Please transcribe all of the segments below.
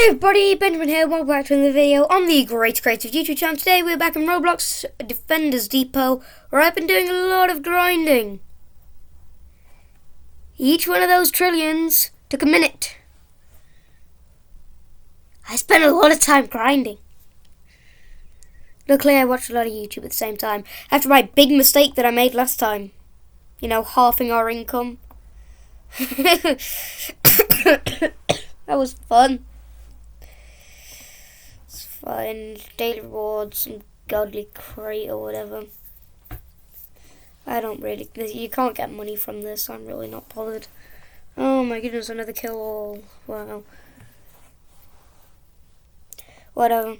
Hey everybody, Benjamin here, welcome back to another video on the Great Creative YouTube channel. Today we're back in Roblox Defenders Depot, where I've been doing a lot of grinding. Each one of those trillions took a minute. I spent a lot of time grinding. Luckily I watched a lot of YouTube at the same time, after my big mistake that I made last time. You know, halving our income. That was fun. Fine, daily rewards, some godly crate or whatever. I don't really, you can't get money from this, I'm really not bothered. Oh my goodness, another kill all. Wow. Whatever.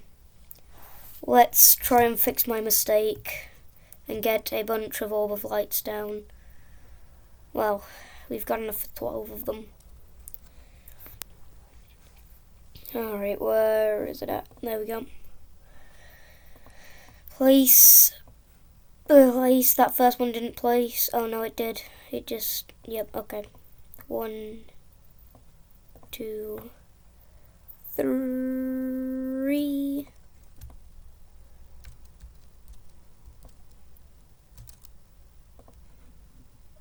Let's try and fix my mistake and get a bunch of orb of lights down. Well, we've got enough for 12 of them. Alright, where is it at? There we go. Place. Place. That first one didn't place. Oh no, it did. It just. Yep, okay. 1, 2, 3.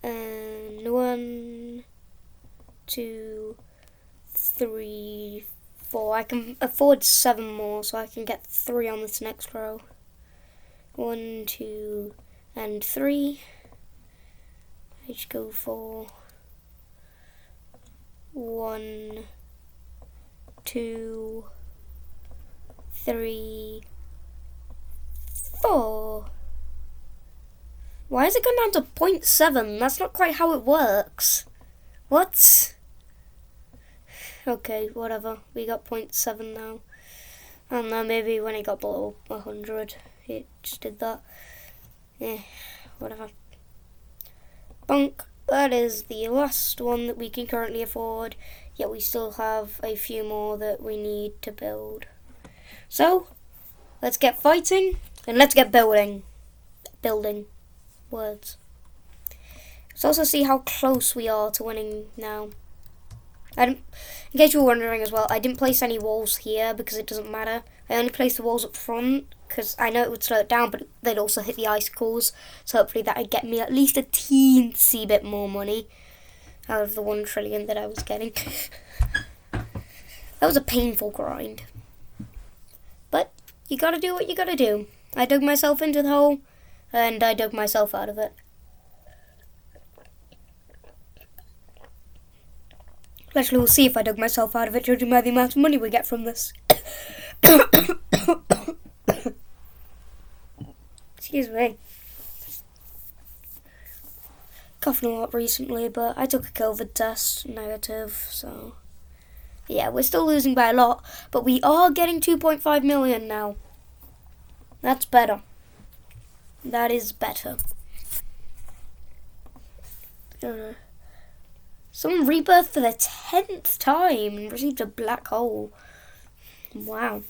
And 1, 2, 3, 4. I can afford 7 more, so I can get 3 on this next row. 1, 2, and 3. I just go for 1, 2, 3, 4. Why has it gone down to 0.7? That's not quite how it works. What? Okay, whatever. We got 0.7 now. I don't know, maybe when it got below 100, it just did that. Yeah, whatever. Bunk. That is the last one that we can currently afford, yet we still have a few more that we need to build. So, let's get fighting, and let's get building. Building. Words. Let's also see how close we are to winning now. In case you were wondering as well, I didn't place any walls here because it doesn't matter. I only placed the walls up front because I know it would slow it down, but they'd also hit the icicles. So hopefully that would get me at least a teensy bit more money out of the 1 trillion that I was getting. That was a painful grind. But you gotta do what you gotta do. I dug myself into the hole and I dug myself out of it. Actually, we'll see if I dug myself out of it, judging by the amount of money we get from this. Excuse me. Coughing a lot recently, but I took a COVID test, negative, so... Yeah, we're still losing by a lot, but we are getting 2.5 million now. That's better. That is better. Someone rebirthed for the 10th time and received a black hole. Wow.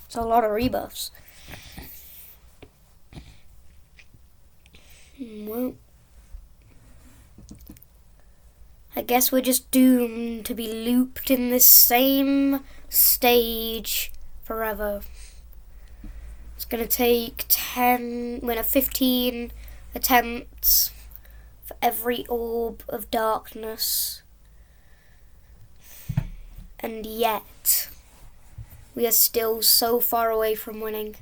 It's a lot of rebirths. Well, I guess we're just doomed to be looped in this same stage forever. It's going to take 15 attempts for every orb of darkness, and yet we are still so far away from winning.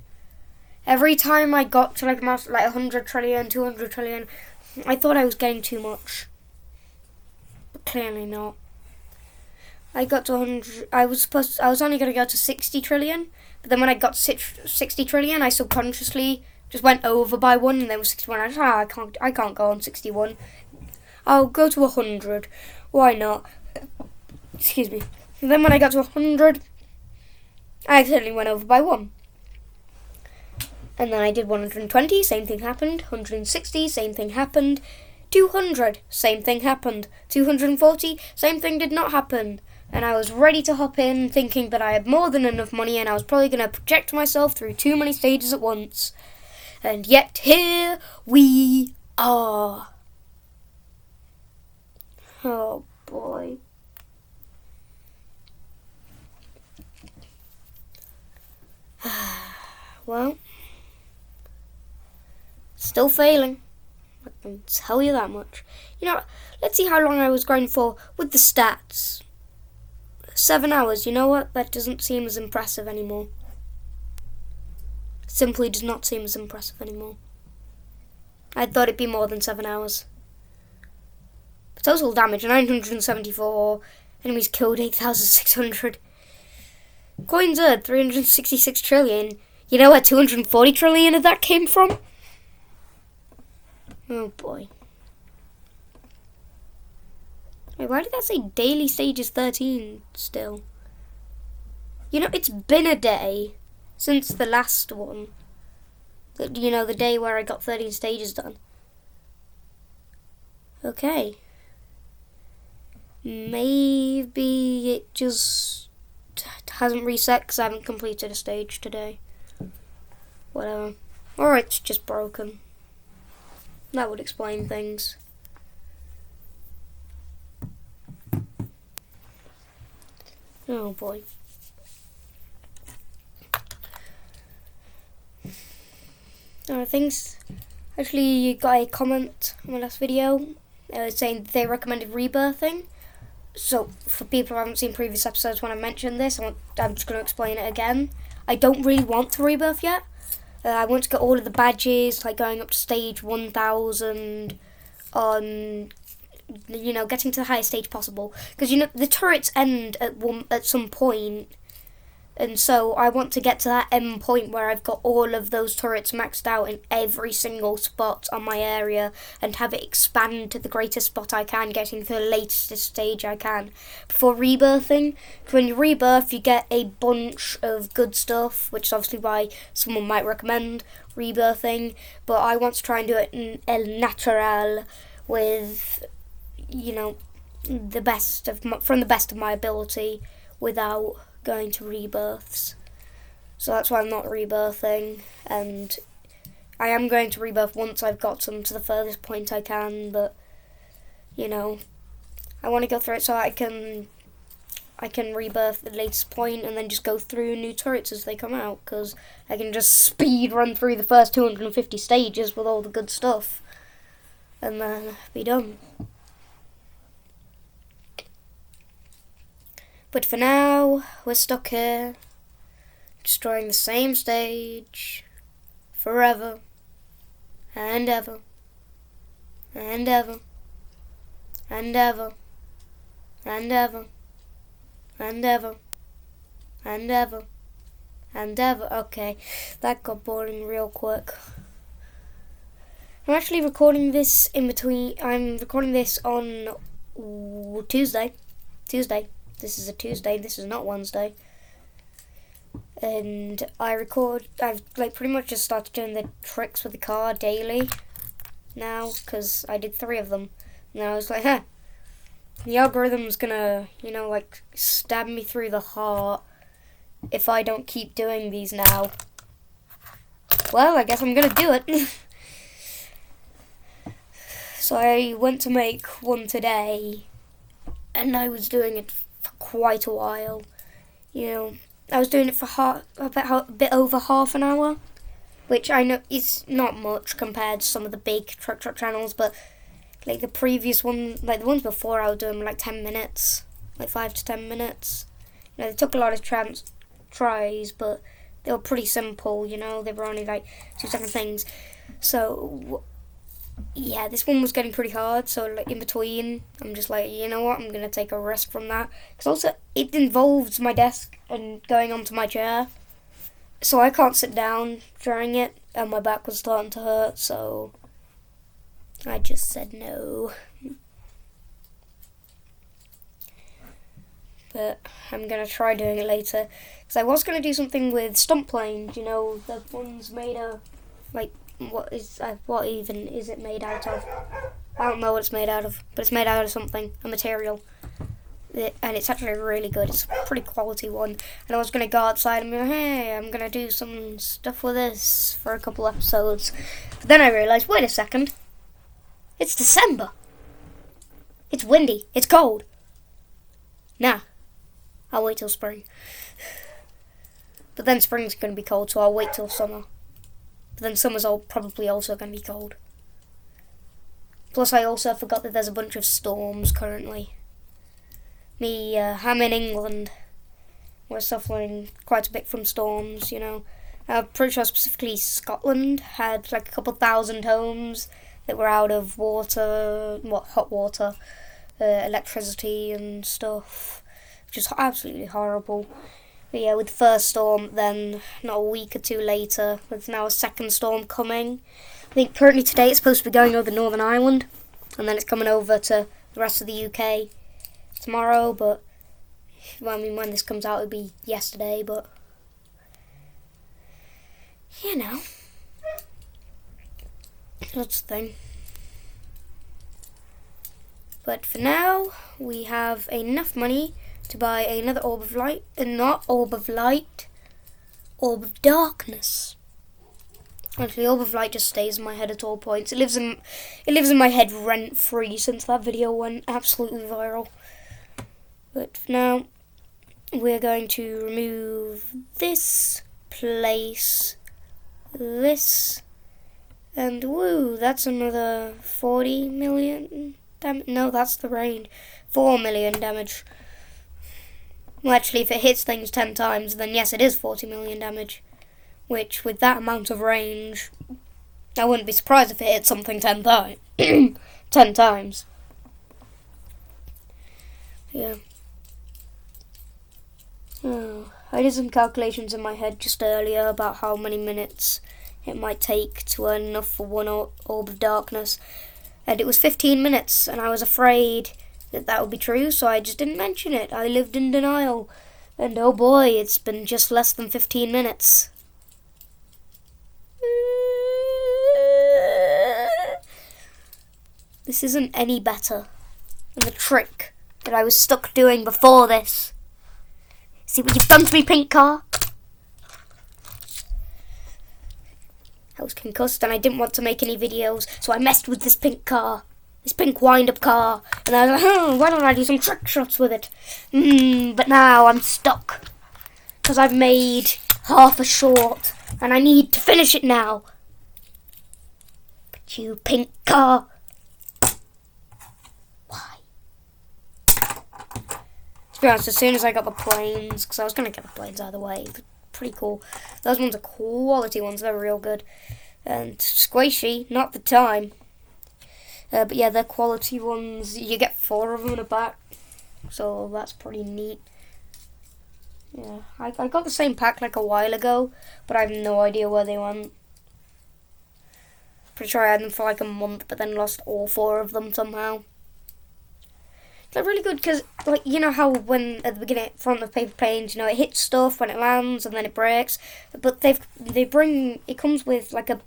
Every time I got to like 100 trillion, 200 trillion, I thought I was getting too much, but clearly not. I got to 100. I was only going to go to 60 trillion, but then when I got to 60 trillion, I subconsciously just went over by 1, and then was 61. I said, I can't go on 61. I'll go to 100. Why not? Excuse me. And then when I got to 100, I accidentally went over by 1. And then I did 120, same thing happened. 160, same thing happened. 200, same thing happened. 240, same thing did not happen. And I was ready to hop in, thinking that I had more than enough money and I was probably going to project myself through too many stages at once. And yet here we are. Oh boy. well, still failing. I can tell you that much. You know, let's see how long I was growing for with the stats. 7 hours, you know what? That doesn't seem as impressive anymore. Simply does not seem as impressive anymore. I thought it'd be more than 7 hours. Total damage, 974. Enemies killed, 8,600. Coins earned, 366 trillion. You know where 240 trillion of that came from? Oh boy. Wait, why did that say daily stages 13 still? You know, it's been a day since the last one. You know, the day where I got 13 stages done. Okay. Maybe it just hasn't reset because I haven't completed a stage today. Whatever. Or it's just broken. That would explain things. Oh boy. Things. Actually, you got a comment on my last video saying they recommended rebirthing. So, for people who haven't seen previous episodes when I mentioned this, I'm just going to explain it again. I don't really want to rebirth yet. I want to get all of the badges, like going up to stage 1000 on, you know, getting to the highest stage possible. Because, you know, the turrets end at some point. And so I want to get to that end point where I've got all of those turrets maxed out in every single spot on my area and have it expand to the greatest spot I can, getting to the latest stage I can before rebirthing. Because when you rebirth, you get a bunch of good stuff, which is obviously why someone might recommend rebirthing. But I want to try and do it in el natural with, you know, from the best of my ability without going to rebirths. So that's why I'm not rebirthing, and I am going to rebirth once I've got them to the furthest point I can, but you know, I want to go through it so I can rebirth the latest point and then just go through new turrets as they come out, because I can just speed run through the first 250 stages with all the good stuff and then be done. But for now, we're stuck here, destroying the same stage, forever, and ever, and ever, and ever, and ever, and ever, and ever, and ever. Okay, that got boring real quick. I'm actually recording this in between. I'm recording this on Tuesday. This is a Tuesday, this is not Wednesday. And I've pretty much just started doing the tricks with the car daily now, because I did 3 of them. And I was like, the algorithm's gonna, you know, like, stab me through the heart if I don't keep doing these now. Well, I guess I'm gonna do it. So I went to make one today, and I was doing it for quite a while. You know, I was doing it for a bit over half an hour, which I know is not much compared to some of the big truck channels, but like the previous one, like the ones before, I was doing like 10 minutes, like 5 to 10 minutes. You know, they took a lot of tries, but they were pretty simple, you know, they were only like 2-second things. So yeah, this one was getting pretty hard, so like in between, I'm just like, you know what, I'm going to take a rest from that. Because also, it involves my desk and going onto my chair, so I can't sit down during it, and my back was starting to hurt, so I just said no. But I'm going to try doing it later, because I was going to do something with stunt planes, you know, the ones made of, like, what even is it made out of? I don't know what it's made out of, but it's made out of something, a material. And it's actually really good. It's a pretty quality one. And I was going to go outside and be like, hey, I'm going to do some stuff with this for a couple episodes. But then I realised, wait a second. It's December. It's windy. It's cold. Nah. I'll wait till spring. But then spring's going to be cold, so I'll wait till summer. But then summer's probably also going to be cold. Plus, I also forgot that there's a bunch of storms currently. I'm in England. We're suffering quite a bit from storms, you know. I'm pretty sure specifically Scotland had like a couple thousand homes that were out of water, hot water, electricity and stuff. Which is absolutely horrible. But yeah, with the first storm, then not a week or two later, there's now a second storm coming. I think currently today it's supposed to be going over Northern Ireland, and then it's coming over to the rest of the UK tomorrow, but well, I mean, when this comes out, it'll be yesterday, but you know, that's the thing. But for now, we have enough money to buy another orb of light, and not orb of light, orb of darkness. Actually, orb of light just stays in my head at all points. It lives in my head rent-free since that video went absolutely viral. But for now, we're going to remove this, place this, and woo, that's another 40 million damage. No, that's the range. 4 million damage. Well, actually, if it hits things 10 times, then yes, it is 40 million damage. Which, with that amount of range, I wouldn't be surprised if it hit something 10 times. 10 times. Yeah. Oh, I did some calculations in my head just earlier about how many minutes it might take to earn enough for one orb of darkness. And it was 15 minutes, and I was afraid that would be true, so I just didn't mention it. I lived in denial. And oh boy, it's been just less than 15 minutes. This isn't any better than the trick that I was stuck doing before this. See what you've done to me, pink car? I was concussed and I didn't want to make any videos, so I messed with this pink car. This pink wind-up car. And I was like, why don't I do some trick shots with it? But now I'm stuck. Because I've made half a short. And I need to finish it now. But you pink car. Why? To be honest, as soon as I got the planes, because I was going to get the planes out of the way. Pretty cool. Those ones are quality ones. They're real good. And squishy, not the time. But yeah, they're quality ones. You get 4 of them in a pack. So that's pretty neat. Yeah, I got the same pack like a while ago, but I have no idea where they went. Pretty sure I had them for like a month, but then lost all 4 of them somehow. They're really good because, like, you know how when at the beginning front of paper planes, you know, it hits stuff when it lands and then it breaks. But it comes with like a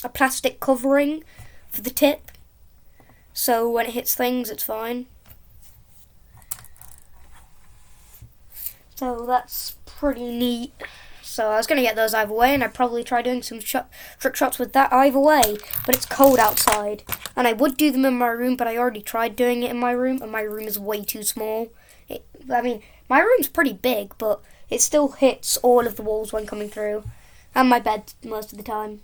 plastic covering for the tip, so when it hits things, it's fine. So that's pretty neat. So I was going to get those either way, and I'd probably try doing some trick shots with that either way. But it's cold outside, and I would do them in my room, but I already tried doing it in my room, and my room is way too small. I mean, my room's pretty big, but it still hits all of the walls when coming through, and my bed most of the time.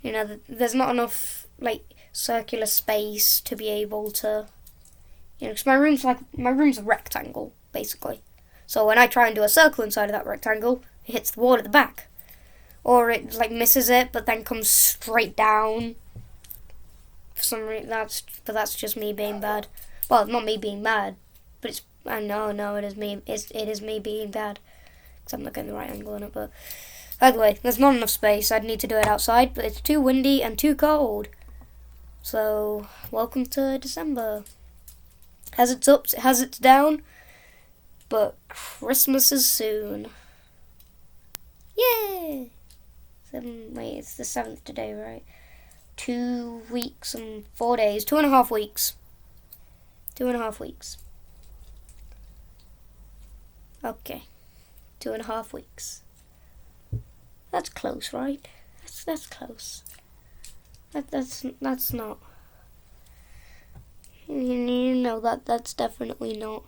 You know, there's not enough, like, circular space to be able to, you know, because my room's a rectangle, basically. So when I try and do a circle inside of that rectangle, it hits the wall at the back. Or it like misses it, but then comes straight down. For some reason, that's just me being bad. Well, not me being bad, but it's no, it is me. It is me being bad, because I'm not getting the right angle on it. But by the way, there's not enough space. I'd need to do it outside, but it's too windy and too cold. So welcome to December. Has its ups, it has its down. But Christmas is soon. Yay! Wait, it's the 7th today, right? 2 weeks and 4 days. 2.5 weeks. 2.5 weeks. Okay. 2.5 weeks. That's close, right? That's close. That's not. You know that's definitely not.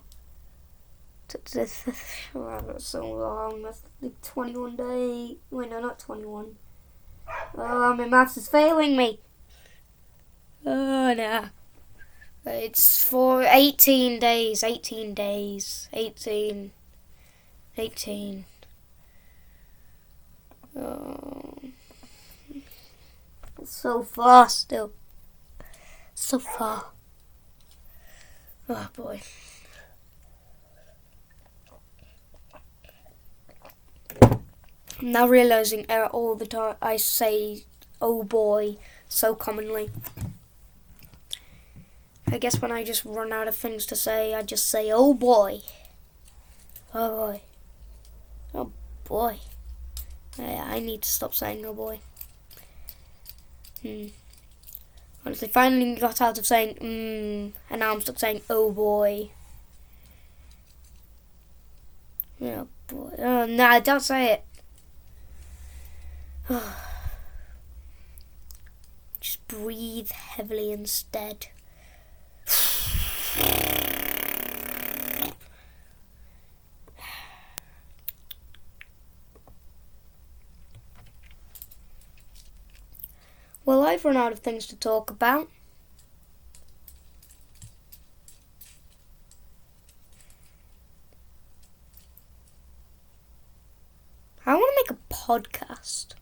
Oh, that's so long. That's like 21 days. Wait, no, not 21. Oh, my maths is failing me. Oh, no. It's for 18 days. 18 days. 18. 18. Oh. It's so far still. So far. Oh, boy. I'm now realising all the time I say, oh boy, so commonly. I guess when I just run out of things to say, I just say, oh boy. Oh boy. Oh boy. I need to stop saying oh boy. Honestly, finally got out of saying and now I'm stuck saying oh boy. Oh boy. Oh no, don't say it. Just breathe heavily instead. Well, I've run out of things to talk about. I want to make a podcast.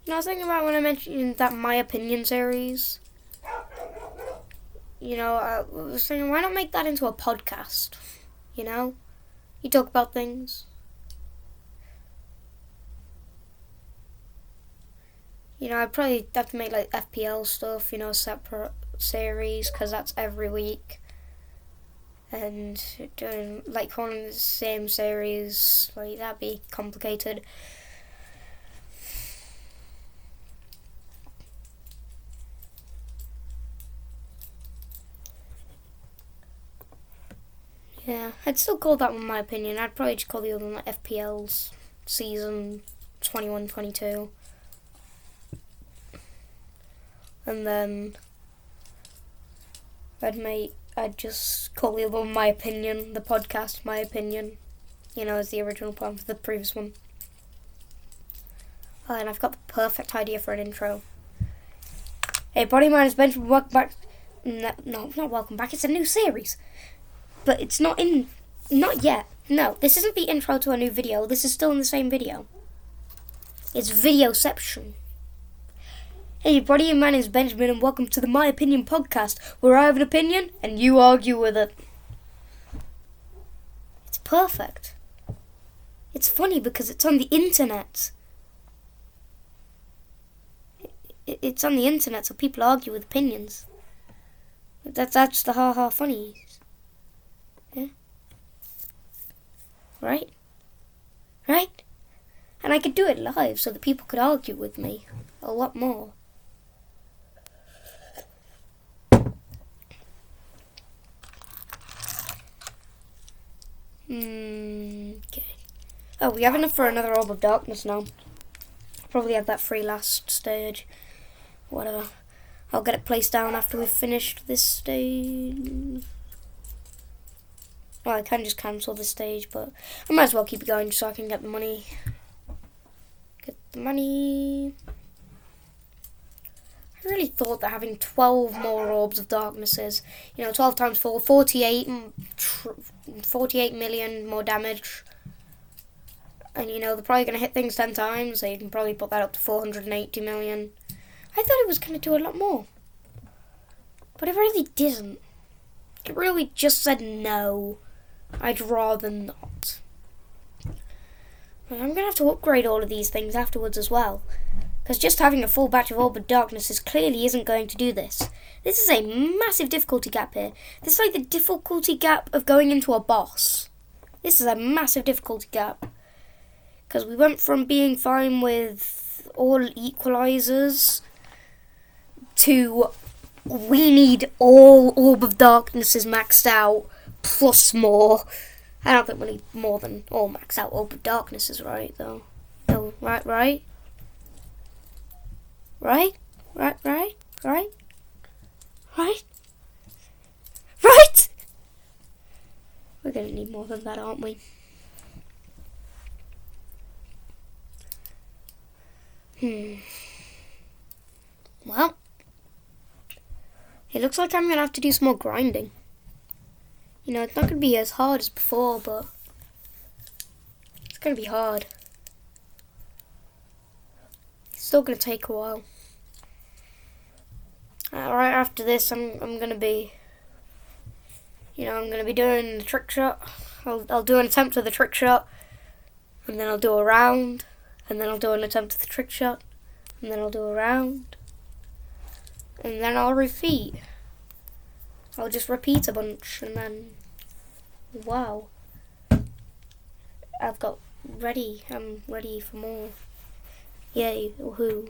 You know, I was thinking about when I mentioned that My Opinion series. You know, I was thinking, why not make that into a podcast? You know? You talk about things. You know, I'd probably have to make like FPL stuff, you know, separate series, because that's every week. And doing like one of the same series, like that'd be complicated. Yeah, I'd still call that one My Opinion. I'd probably just call the other one like FPL's season 21-22. And then I'd just call the other one My Opinion, the podcast My Opinion, you know, as the original plan for the previous one. Oh, and I've got the perfect idea for an intro. Hey, Body Miners Benjamin, welcome back. No, not welcome back, it's a new series. But it's not yet. No, this isn't the intro to a new video, this is still in the same video. It's Videoception. Hey everybody, my name is Benjamin and welcome to the My Opinion podcast, where I have an opinion and you argue with it. It's perfect. It's funny because it's on the internet. It's on the internet, so people argue with opinions. That's the ha-ha funny. Yeah? Right? Right? And I could do it live so that people could argue with me a lot more. Okay. Oh, we have enough for another Orb of Darkness now. Probably had that free last stage. Whatever. I'll get it placed down after we've finished this stage. Well, I can just cancel this stage, but I might as well keep it going so I can get the money. Get the money. I really thought that having 12 more Orbs of Darknesses, you know, 12 times 4, 48 million more damage. And, you know, they're probably going to hit things 10 times, so you can probably put that up to 480 million. I thought it was going to do a lot more. But it really didn't. It really just said no. I'd rather not. I'm going to have to upgrade all of these things afterwards as well. Because just having a full batch of Orb of Darknesses clearly isn't going to do this. This is a massive difficulty gap here. This is like the difficulty gap of going into a boss. This is a massive difficulty gap. Because we went from being fine with all equalizers to we need all Orb of Darknesses maxed out plus more. I don't think we need more than all maxed out Orb of Darknesses, right, though? No, right? Right? Right? We're going to need more than that, aren't we? Well, it looks like I'm going to have to do some more grinding. You know, it's not going to be as hard as before, but it's going to be hard. It's still going to take a while. Right after this, I'm going to be, I'm going to be doing the trick shot. I'll do an attempt of the trick shot, and then I'll do a round, and then I'll do an attempt of the trick shot, and then I'll do a round, and then I'll repeat. I'll just repeat a bunch, and then, wow, I've got ready. I'm ready for more. Yay, woohoo.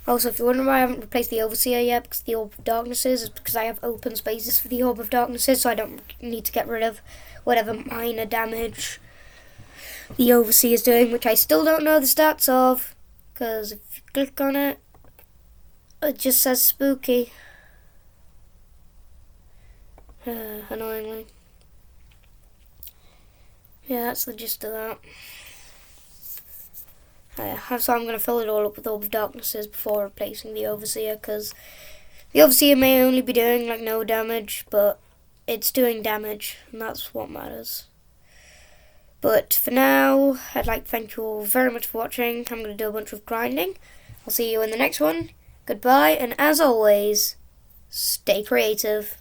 Also, if you're wondering why I haven't replaced the Overseer yet, because the Orb of Darkness is because I have open spaces for the Orb of Darkness, so I don't need to get rid of whatever minor damage the Overseer is doing, which I still don't know the stats of, because if you click on it, it just says spooky. Annoyingly. Yeah, that's the gist of that. So I'm going to fill it all up with Orb of Darknesses before replacing the Overseer, because the Overseer may only be doing like no damage, but it's doing damage, and that's what matters. But for now, I'd like to thank you all very much for watching. I'm going to do a bunch of grinding. I'll see you in the next one. Goodbye, and as always, stay creative.